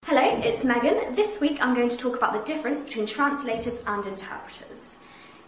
Hello, it's Megan. This week I'm going to talk about the difference between translators and interpreters.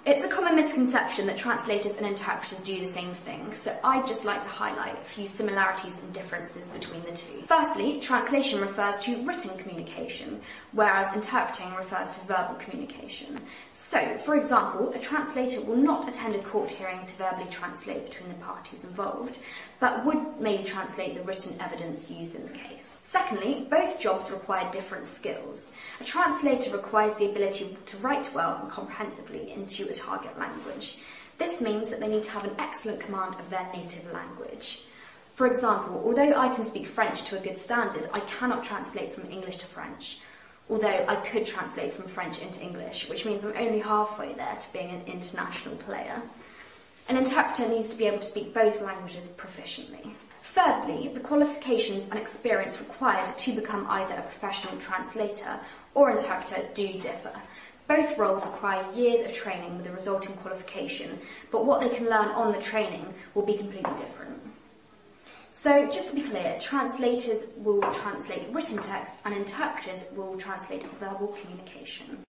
It's a common misconception that translators and interpreters do the same thing, so I'd just like to highlight a few similarities and differences between the two. Firstly, translation refers to written communication, whereas interpreting refers to verbal communication. So, for example, a translator will not attend a court hearing to verbally translate between the parties involved, but would maybe translate the written evidence used in the case. Secondly, both jobs require different skills. A translator requires the ability to write well and comprehensively into a target language. This means that they need to have an excellent command of their native language. For example, although I can speak French to a good standard, I cannot translate from English to French, although I could translate from French into English, which means I'm only halfway there to being an international player. An interpreter needs to be able to speak both languages proficiently. Thirdly, the qualifications and experience required to become either a professional translator or interpreter do differ. Both roles require years of training with a resulting qualification, but what they can learn on the training will be completely different. So, just to be clear, translators will translate written text and interpreters will translate verbal communication.